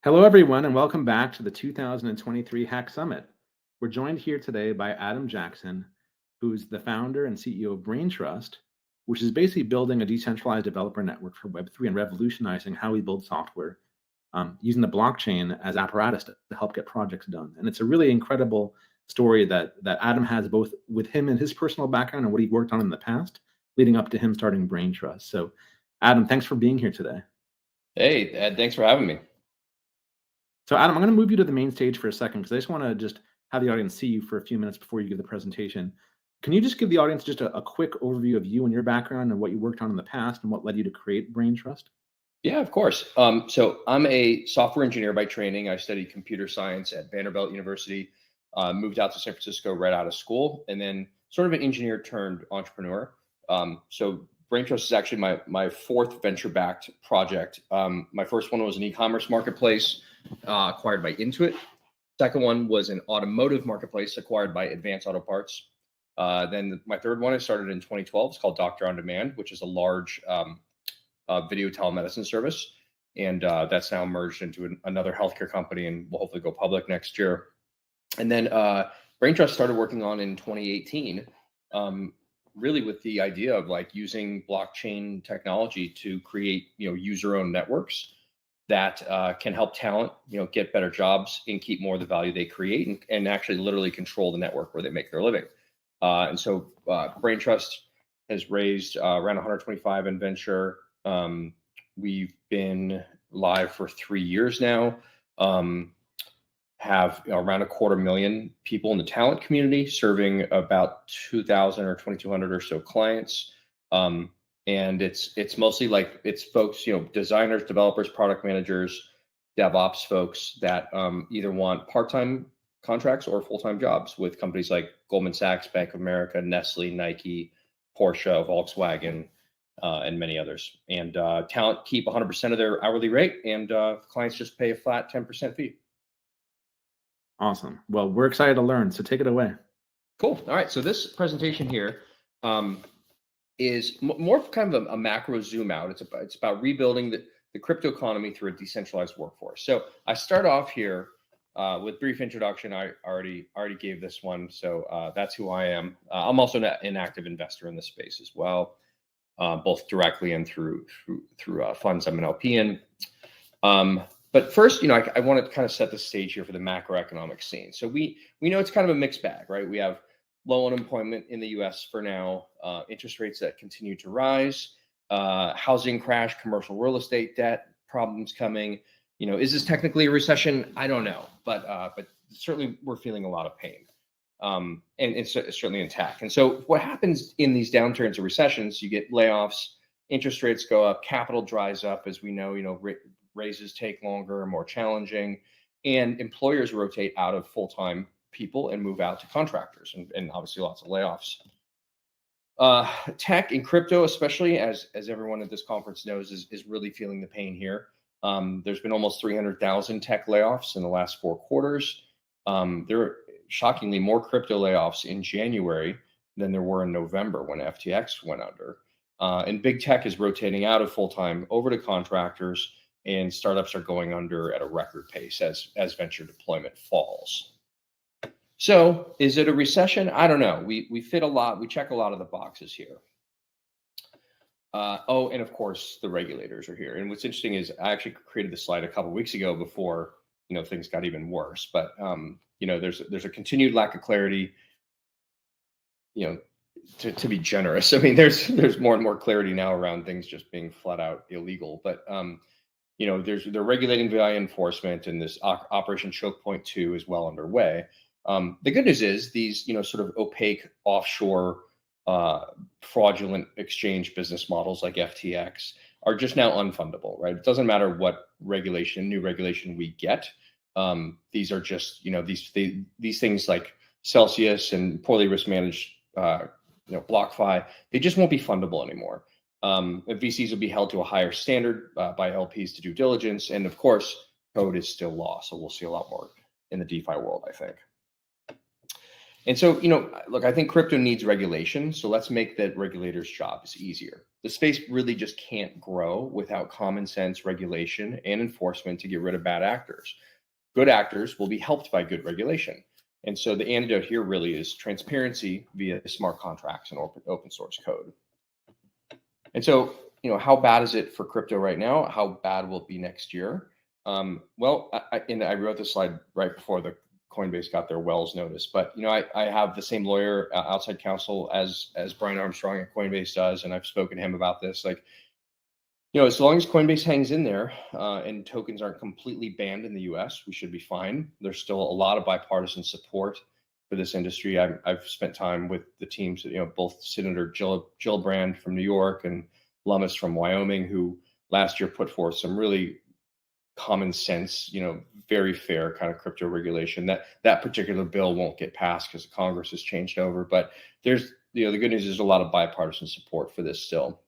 Hello, everyone, and welcome back to the 2023 Hack Summit. We're joined here today by Adam Jackson, who's the founder and CEO of BrainTrust, which is basically building a decentralized developer network for Web3 and revolutionizing how we build software using the blockchain as apparatus to help get projects done. And it's a really incredible story that Adam has, both with him and his personal background and what he worked on in the past, leading up to him starting BrainTrust. So, Adam, thanks for being here today. Hey, Ed, thanks for having me. So Adam, I'm going to move you to the main stage for a second because I just want to just have the audience see you for a few minutes before you give the presentation. Can you just give the audience just a quick overview of you and your background and what you worked on in the past and what led you to create BrainTrust? Yeah, of course. So I'm a software engineer by training. I studied computer science at Vanderbilt University, moved out to San Francisco right out of school, and then sort of an engineer turned entrepreneur. So BrainTrust is actually my fourth venture-backed project. My first one was an e-commerce marketplace acquired by Intuit. Second one was an automotive marketplace acquired by Advance Auto Parts. Then my third one I started in 2012. It's called Doctor on Demand, which is a large video telemedicine service. And that's now merged into another healthcare company and will hopefully go public next year. And then BrainTrust started working on in 2018, really with the idea of like using blockchain technology to create, user-owned networks that can help talent, get better jobs and keep more of the value they create and actually literally control the network where they make their living. And so BrainTrust has raised around 125 in venture. We've been live for 3 years now, have around 250,000 people in the talent community, serving about 2,000 or 2,200 or so clients. And it's mostly like it's folks, designers, developers, product managers, DevOps folks that either want part-time contracts or full-time jobs with companies like Goldman Sachs, Bank of America, Nestle, Nike, Porsche, Volkswagen, and many others. And talent keep 100% of their hourly rate, and clients just pay a flat 10% fee. Awesome. Well, we're excited to learn, so take it away. Cool. All right. So this presentation here is more kind of a macro zoom out. It's about rebuilding the crypto economy through a decentralized workforce. So I start off here with brief introduction. I already gave this one, so that's who I am. I'm also an active investor in this space as well, both directly and through funds I'm an LP in. But first, I want to kind of set the stage here for the macroeconomic scene. So we know it's kind of a mixed bag, right? We have low unemployment in the U.S. for now, interest rates that continue to rise, housing crash, commercial real estate debt problems coming. Is this technically a recession? I don't know, but certainly we're feeling a lot of pain, and it's certainly intact. And so what happens in these downturns or recessions? You get layoffs, interest rates go up, capital dries up, as we know. Raises take longer and more challenging, and employers rotate out of full-time people and move out to contractors, and obviously lots of layoffs. Tech and crypto, especially as everyone at this conference knows, is really feeling the pain here. There's been almost 300,000 tech layoffs in the last 4 quarters. There are shockingly more crypto layoffs in January than there were in November when FTX went under. And big tech is rotating out of full-time over to contractors, and startups are going under at a record pace as venture deployment falls. So is it a recession? I don't know. We fit a lot. We check a lot of the boxes here. And of course, the regulators are here. And what's interesting is I actually created this slide a couple of weeks ago before things got even worse. But there's a continued lack of clarity. To be generous, I mean, there's more and more clarity now around things just being flat out illegal. But they're regulating via enforcement, and this Operation Choke Point 2 is well underway. The good news is these, sort of opaque offshore fraudulent exchange business models like FTX are just now unfundable, right? It doesn't matter what new regulation we get. These are just, these things like Celsius and poorly risk managed, BlockFi, they just won't be fundable anymore. VCs will be held to a higher standard by LPs to due diligence. And of course, code is still law. So we'll see a lot more in the DeFi world, I think. And so, look, I think crypto needs regulation. So let's make that regulators' jobs easier. The space really just can't grow without common sense regulation and enforcement to get rid of bad actors. Good actors will be helped by good regulation. And so the antidote here really is transparency via smart contracts and open source code. And so, how bad is it for crypto right now? How bad will it be next year? Well, I wrote this slide right before the Coinbase got their Wells notice, but I have the same lawyer, outside counsel as Brian Armstrong at Coinbase does, and I've spoken to him about this. Like, as long as Coinbase hangs in there and tokens aren't completely banned in the U.S., we should be fine. There's still a lot of bipartisan support for this industry. I've spent time with the teams, both Senator Gillibrand from New York and Lummis from Wyoming, who last year put forth some really common sense, very fair kind of crypto regulation. That particular bill won't get passed because Congress has changed over. But there's, the good news is there's a lot of bipartisan support for this still.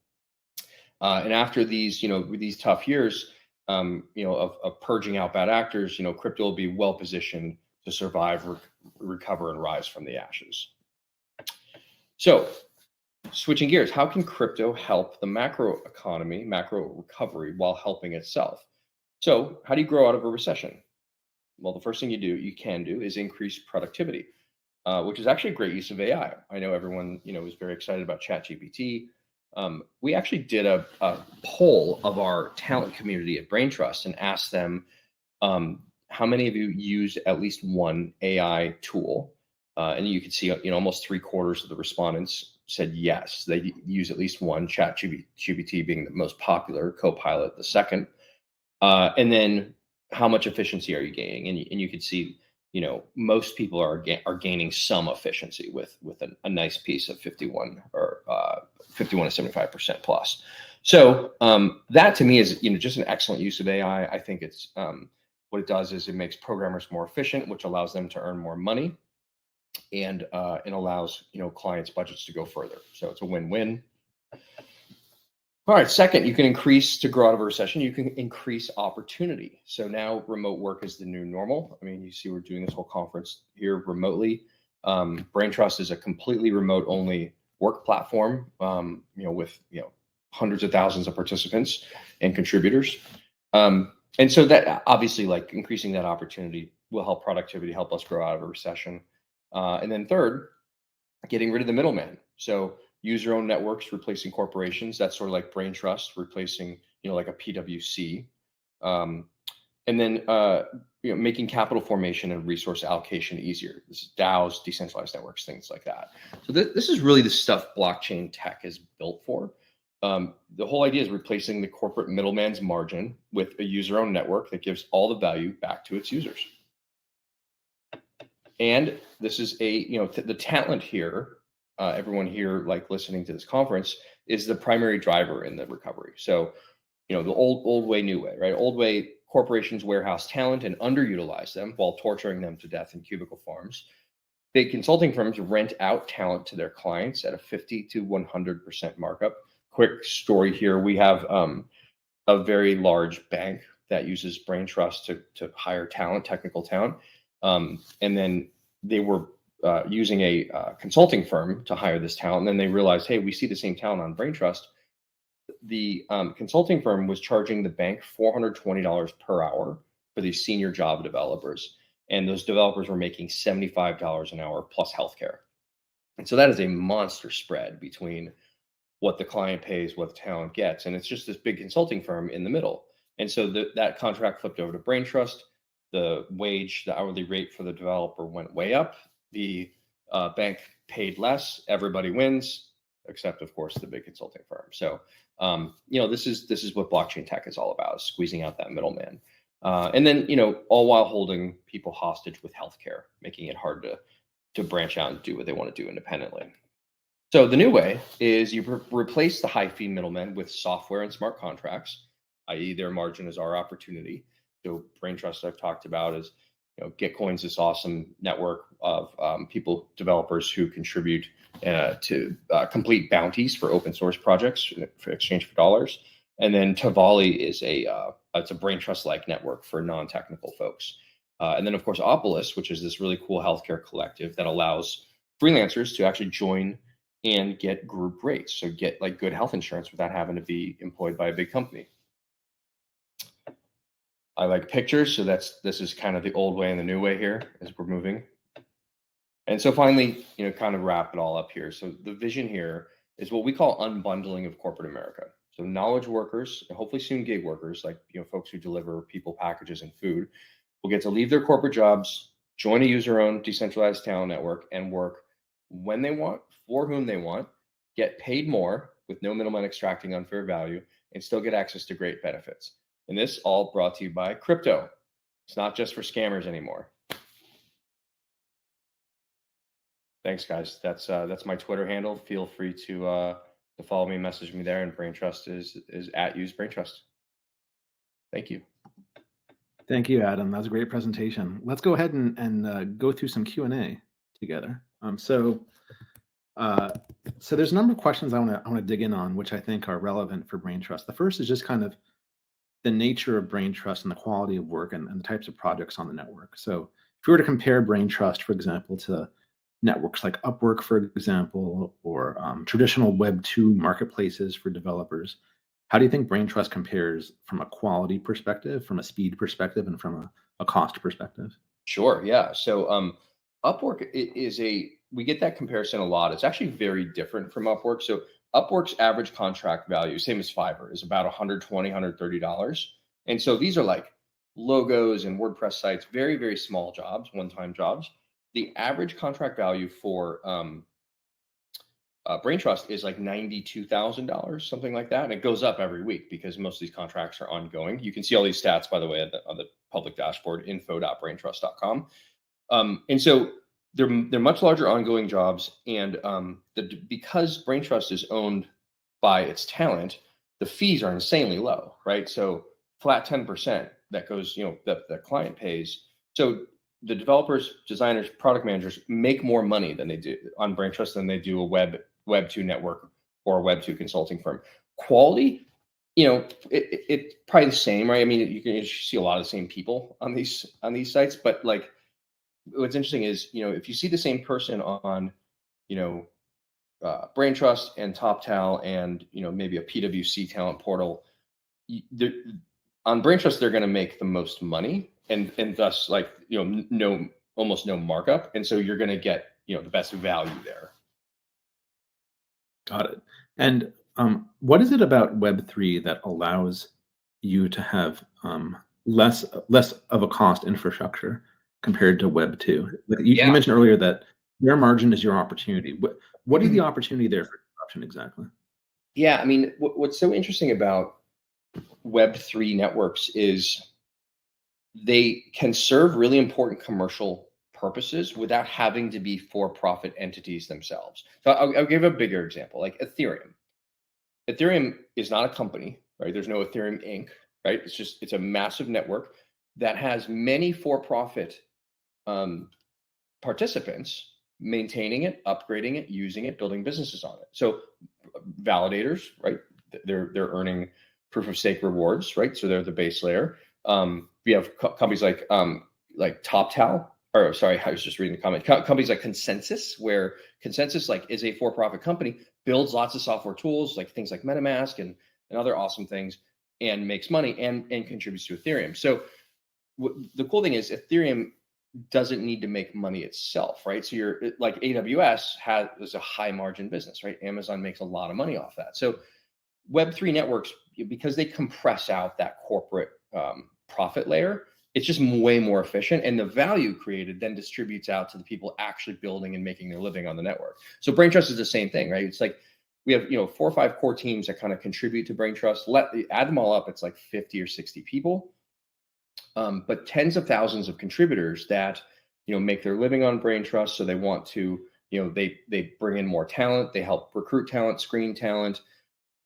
And after these, these tough years, of purging out bad actors, crypto will be well positioned to survive, recover, and rise from the ashes. So, switching gears, how can crypto help the macro economy, macro recovery, while helping itself? So, how do you grow out of a recession? Well, the first thing you can do is increase productivity, which is actually a great use of AI. I know everyone, is very excited about ChatGPT. We actually did a poll of our talent community at BrainTrust and asked them, how many of you use at least one AI tool? And you can see, almost 3/4 of the respondents said yes, they use at least one, ChatGPT being the most popular, Copilot the second. And then how much efficiency are you gaining? And you can see, most people are gaining some efficiency with a nice piece of 51 to 75% plus. So that to me is, just an excellent use of AI. I think it's what it does is it makes programmers more efficient, which allows them to earn more money, and it allows clients' budgets to go further. So it's a win-win. All right, second, you can increase, to grow out of a recession, you can increase opportunity. So now remote work is the new normal. I mean, you see we're doing this whole conference here remotely. BrainTrust is a completely remote-only work platform, with hundreds of thousands of participants and contributors. And so that obviously, like, increasing that opportunity will help productivity, help us grow out of a recession. And then third, getting rid of the middleman. So use your own networks, replacing corporations. That's sort of like BrainTrust replacing, like a PwC. And then, making capital formation and resource allocation easier. This is DAOs, decentralized networks, things like that. So this is really the stuff blockchain tech is built for. The whole idea is replacing the corporate middleman's margin with a user-owned network that gives all the value back to its users. And this is the talent here. Everyone here, like listening to this conference, is the primary driver in the recovery. So, the old way, new way, right? Old way, corporations warehouse talent and underutilize them while torturing them to death in cubicle farms. Big consulting firms rent out talent to their clients at a 50 to 100% markup. Quick story here: we have a very large bank that uses BrainTrust to hire talent, technical talent, and then they were using a consulting firm to hire this talent. And then they realized, hey, we see the same talent on BrainTrust. The consulting firm was charging the bank $420 per hour for these senior Java developers. And those developers were making $75 an hour plus healthcare. And so that is a monster spread between what the client pays, what the talent gets. And it's just this big consulting firm in the middle. And so that contract flipped over to BrainTrust. The hourly rate for the developer went way up. The bank paid less. Everybody wins, except of course the big consulting firm. So this is what blockchain tech is all about: squeezing out that middleman, and then all while holding people hostage with healthcare, making it hard to branch out and do what they want to do independently. So the new way is you replace the high fee middlemen with software and smart contracts, i.e., their margin is our opportunity. So BrainTrust I've talked about is, Gitcoin's this awesome network of developers who contribute to complete bounties for open source projects for exchange for dollars. And then Tavali is it's a BrainTrust-like network for non-technical folks. And then, of course, Opolis, which is this really cool healthcare collective that allows freelancers to actually join and get group rates. So get like good health insurance without having to be employed by a big company. I like pictures. So this is kind of the old way and the new way here as we're moving. And so finally, kind of wrap it all up here. So the vision here is what we call unbundling of corporate America. So knowledge workers, and hopefully soon gig workers, like folks who deliver people packages and food, will get to leave their corporate jobs, join a user-owned decentralized talent network, and work when they want, for whom they want, get paid more with no middleman extracting unfair value, and still get access to great benefits. And this all brought to you by crypto. It's not just for scammers anymore. Thanks, guys. That's my Twitter handle. Feel free to follow me, message me there, and Braintrust is at usebraintrust. Thank you. Thank you, Adam. That was a great presentation. Let's go ahead and go through some Q&A together. So there's a number of questions I want to dig in on, which I think are relevant for Braintrust. The first is just kind of the nature of Braintrust and the quality of work and the types of projects on the network. So if we were to compare Braintrust, for example, to networks like Upwork, for example, or traditional Web 2 marketplaces for developers, how do you think Braintrust compares from a quality perspective, from a speed perspective, and from a cost perspective? Sure, yeah. So Upwork we get that comparison a lot. It's actually very different from Upwork. So Upwork's average contract value, same as Fiverr, is about $120, $130. And so these are like logos and WordPress sites, very, very small jobs, one-time jobs. The average contract value for Braintrust is like $92,000, something like that. And it goes up every week because most of these contracts are ongoing. You can see all these stats, by the way, on the public dashboard, info.braintrust.com. And so they're much larger ongoing jobs. And because Braintrust is owned by its talent, the fees are insanely low, right? So flat 10% that goes, that the client pays. So the developers, designers, product managers make more money than they do on Braintrust than they do a Web 2 network or a Web 2 consulting firm. Quality, it's probably the same, right? I mean, you can see a lot of the same people on these sites, but like what's interesting is, if you see the same person on, Braintrust and TopTal and, maybe a PwC talent portal, on Braintrust, they're going to make the most money and thus like, almost no markup. And so you're going to get, the best value there. Got it. And what is it about Web3 that allows you to have less of a cost infrastructure compared to Web 2? You mentioned earlier that your margin is your opportunity. What is the opportunity there for disruption exactly? Yeah, I mean, what's so interesting about Web3 networks is they can serve really important commercial purposes without having to be for-profit entities themselves. So I'll give a bigger example, like Ethereum. Ethereum is not a company, right? There's no Ethereum Inc., right? It's a massive network that has many for-profit participants maintaining it, upgrading it, using it, building businesses on it. So validators, right? They're earning proof of stake rewards, right? So they're the base layer. We have companies like TopTal, or sorry, I was just reading the comment. Companies like Consensus, where Consensus is a for-profit company, builds lots of software tools, like things like MetaMask and other awesome things, and makes money and contributes to Ethereum. So the cool thing is Ethereum doesn't need to make money itself, right? So you're like AWS is a high margin business, right? Amazon makes a lot of money off that. So Web3 networks, because they compress out that corporate profit layer, it's just way more efficient, and the value created then distributes out to the people actually building and making their living on the network. So Braintrust is the same thing, right? It's like we have 4 or 5 core teams that kind of contribute to Braintrust. Add them all up, it's like 50 or 60 people, but tens of thousands of contributors that make their living on Braintrust. So they want to they bring in more talent, they help recruit talent, screen talent.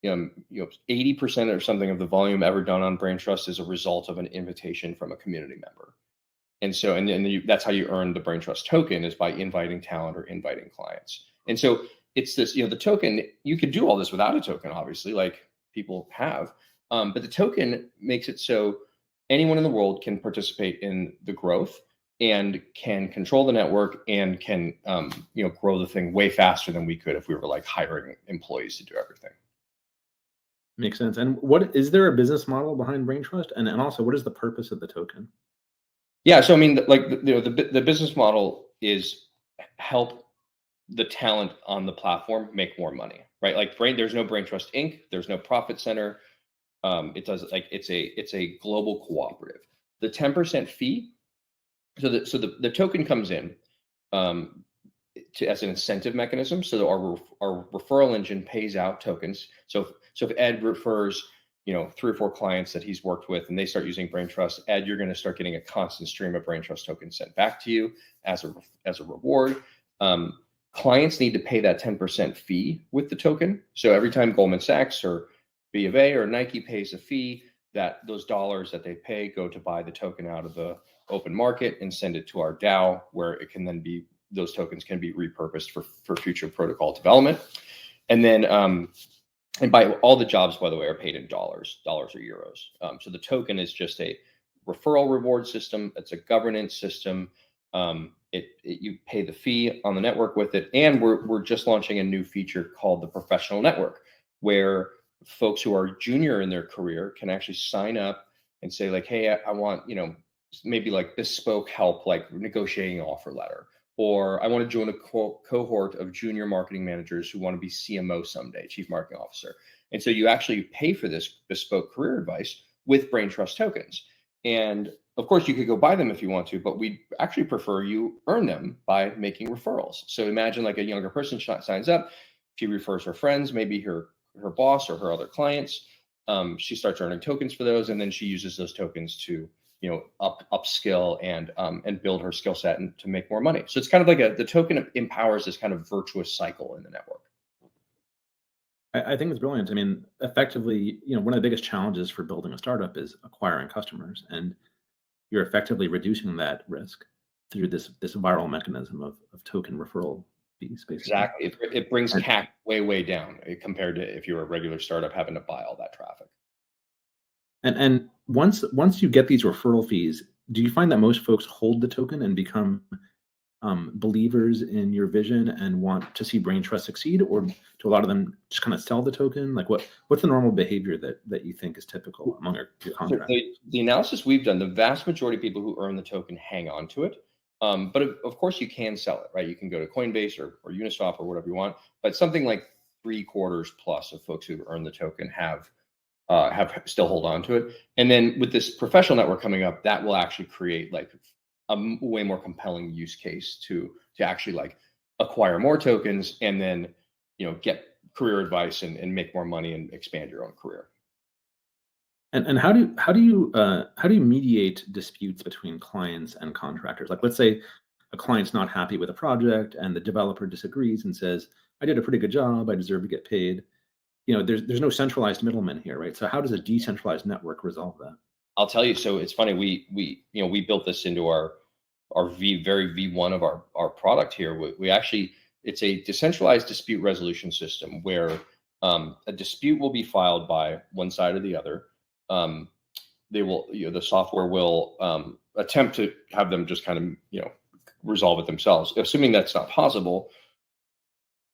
80% or something of the volume ever done on Braintrust is a result of an invitation from a community member. And so, that's how you earn the Braintrust token, is by inviting talent or inviting clients. And so it's this, the token, you could do all this without a token, obviously, like people have, but the token makes it so anyone in the world can participate in the growth. and can control the network and can grow the thing way faster than we could if we were like hiring employees to do everything. Makes sense. And what is there a business model behind Brain Trust? And also, what is the purpose of the token? Yeah, so I mean, the business model is help the talent on the platform make more money, right? Like there's no Brain Trust Inc. There's no profit center. It's a global cooperative. The 10% fee. So the token comes in as an incentive mechanism. So our referral engine pays out tokens. So if Ed refers 3 or 4 clients that he's worked with and they start using Brain Trust, Ed, you're going to start getting a constant stream of Brain Trust tokens sent back to you as a reward. Clients need to pay that 10% fee with the token. So every time Goldman Sachs or B of A or Nike pays a fee, that those dollars that they pay go to buy the token out of the open market and send it to our DAO, where it can then be, those tokens can be repurposed for future protocol development. And then and by all the jobs, by the way, are paid in dollars or euros. So the token is just a referral reward system. It's a governance system. You pay the fee on the network with it. And we're just launching a new feature called the professional network, where folks who are junior in their career can actually sign up and say like, hey, I want, maybe like bespoke help, like negotiating an offer letter, or I want to join a cohort of junior marketing managers who want to be CMO someday, chief marketing officer. And so you actually pay for this bespoke career advice with Brain Trust tokens. And of course, you could go buy them if you want to, but we actually prefer you earn them by making referrals. So imagine like a younger person signs up, she refers her friends, maybe her boss or her other clients. She starts earning tokens for those, and then she uses those tokens to upskill and build her skill set and to make more money. So it's kind of like the token empowers this kind of virtuous cycle in the network. I think it's brilliant. I mean, effectively, one of the biggest challenges for building a startup is acquiring customers, and you're effectively reducing that risk through this viral mechanism of token referral fees, basically. Exactly. It brings CAC way down compared to if you're a regular startup having to buy all that traffic. And once you get these referral fees, do you find that most folks hold the token and become believers in your vision and want to see Brain Trust succeed, or do a lot of them just kind of sell the token? Like what's the normal behavior that you think is typical among your contractors? The analysis we've done, the vast majority of people who earn the token hang on to it. But of course you can sell it, right? You can go to Coinbase or Uniswap or whatever you want, but something like 3/4+ of folks who earn the token have still hold on to it. And then with this professional network coming up, that will actually create like a way more compelling use case to actually like acquire more tokens and then get career advice and make more money and expand your own career. And how do you mediate disputes between clients and contractors? Like, let's say a client's not happy with a project and the developer disagrees and says, "I did a pretty good job. I deserve to get paid." There's no centralized middleman here, right? So how does a decentralized network resolve that? I'll tell you. So it's funny. We built this into our very V1 of our product here. We actually, it's a decentralized dispute resolution system where a dispute will be filed by one side or the other. They will, the software will attempt to have them just kind of, resolve it themselves. Assuming that's not possible,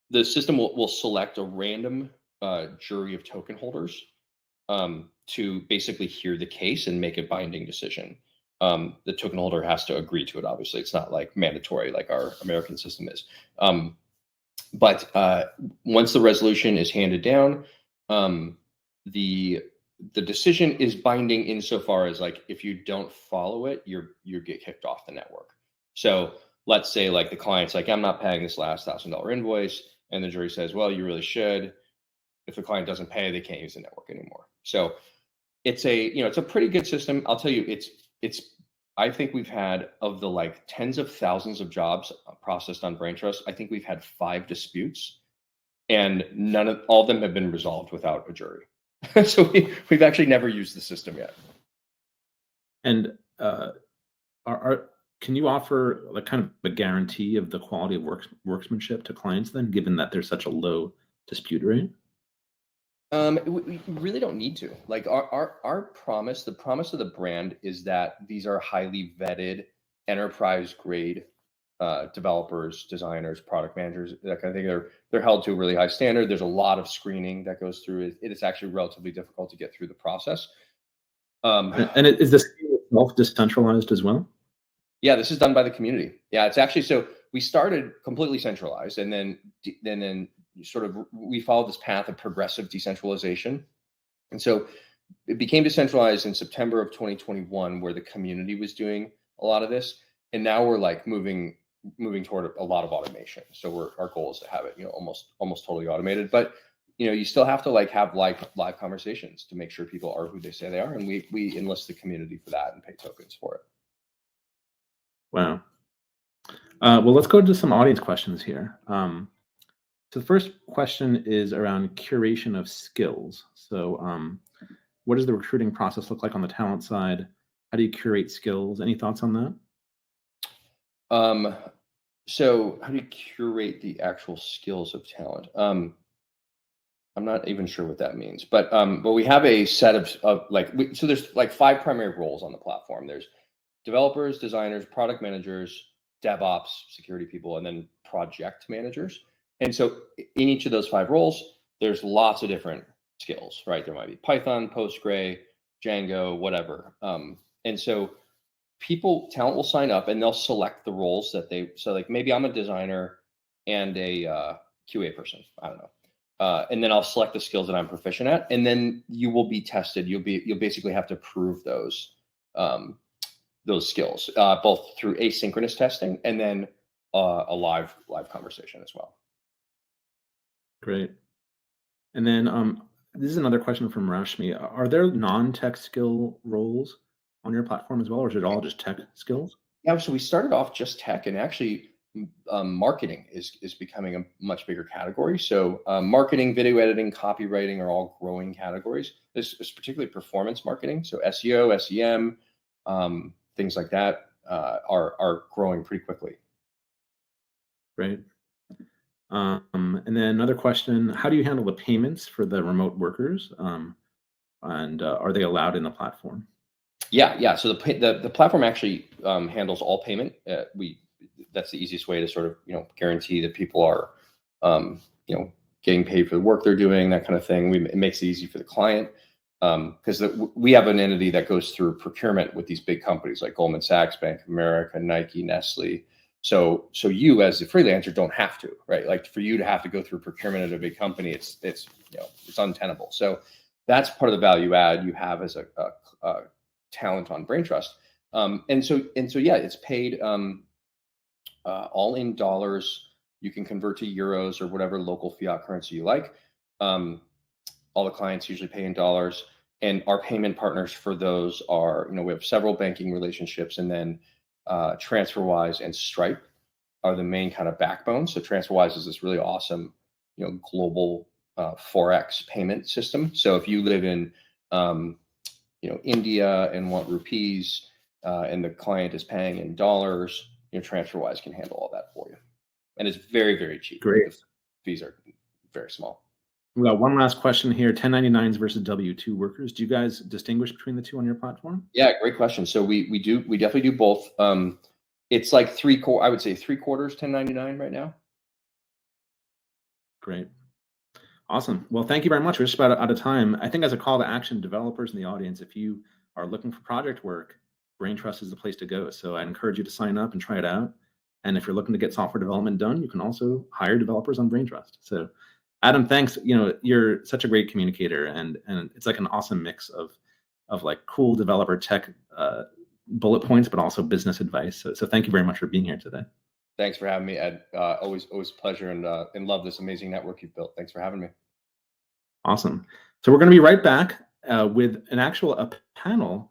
the system will select a random jury of token holders to basically hear the case and make a binding decision. The token holder has to agree to it. Obviously, it's not like mandatory like our American system is. But once the resolution is handed down, the decision is binding insofar as like if you don't follow it, you get kicked off the network. So let's say like the client's like, I'm not paying this last $1,000 invoice, and the jury says, well, you really should. If the client doesn't pay, they can't use the network anymore. So it's a pretty good system. I'll tell you, I think we've had, of the like tens of thousands of jobs processed on Brain Trust, I think we've had 5 disputes, and all of them have been resolved without a jury. So we've actually never used the system yet. And can you offer like kind of a guarantee of the quality of workmanship to clients then, given that there's such a low dispute rate? We really don't need to. Like our promise, the promise of the brand is that these are highly vetted enterprise grade developers, designers, product managers, that kind of thing. They're held to a really high standard. There's a lot of screening that goes through it. It is actually relatively difficult to get through the process. And is the skill itself decentralized as well? Yeah, this is done by the community. Yeah, it's actually, so we started completely centralized, and then sort of we followed this path of progressive decentralization. And so it became decentralized in September of 2021, where the community was doing a lot of this. And now we're like moving toward a lot of automation. So our goal is to have it, almost totally automated. But you still have to like have live conversations to make sure people are who they say they are, and we enlist the community for that and pay tokens for it. Wow. Well, let's go to some audience questions here. So the first question is around curation of skills. So what does the recruiting process look like on the talent side? How do you curate skills? Any thoughts on that? So how do you curate the actual skills of talent? I'm not even sure what that means, but we have a set of so there's like 5 primary roles on the platform. There's developers, designers, product managers, DevOps, security people, and then project managers. And so in each of those 5 roles, there's lots of different skills, right? There might be Python, Postgre, Django, whatever. And so talent will sign up and they'll select the roles that so like maybe I'm a designer and a QA person, I don't know. And then I'll select the skills that I'm proficient at, and then you will be tested. You'll basically have to prove those skills, both through asynchronous testing and then a live conversation as well. Great. And then this is another question from Rashmi. Are there non-tech skill roles on your platform as well, or is it all just tech skills? Yeah, so we started off just tech, and actually marketing is becoming a much bigger category. So marketing, video editing, copywriting are all growing categories. This is particularly performance marketing. So SEO, SEM, things like that are growing pretty quickly. Great. And then another question: how do you handle the payments for the remote workers? And are they allowed in the platform? Yeah. So the platform actually handles all payment. That's the easiest way to sort of guarantee that people are getting paid for the work they're doing, that kind of thing. It makes it easy for the client because we have an entity that goes through procurement with these big companies like Goldman Sachs, Bank of America, Nike, Nestle. So you as a freelancer don't have to, right? Like for you to have to go through procurement at a big company, it's untenable. So that's part of the value add you have as a talent on BrainTrust. And so yeah, it's paid all in dollars. You can convert to euros or whatever local fiat currency you like. All the clients usually pay in dollars, and our payment partners for those are, we have several banking relationships, and then TransferWise and Stripe are the main kind of backbone. So TransferWise is this really awesome, global Forex payment system. So if you live in, India and want rupees, and the client is paying in dollars, TransferWise can handle all that for you, and it's very, very cheap. Great. The fees are very small. We got one last question here: 1099s versus W-2 workers. Do you guys distinguish between the two on your platform? Yeah, great question. So we definitely do both. It's like I would say 3/4 1099 right now. Great. Awesome. Well, thank you very much. We're just about out of time. I think as a call to action, developers in the audience, if you are looking for project work, BrainTrust is the place to go. So I encourage you to sign up and try it out. And if you're looking to get software development done, you can also hire developers on BrainTrust. So Adam, thanks. You're such a great communicator, and it's like an awesome mix of like cool developer tech bullet points, but also business advice. So thank you very much for being here today. Thanks for having me, Ed. Always a pleasure, and love this amazing network you've built. Thanks for having me. Awesome. So we're going to be right back with a panel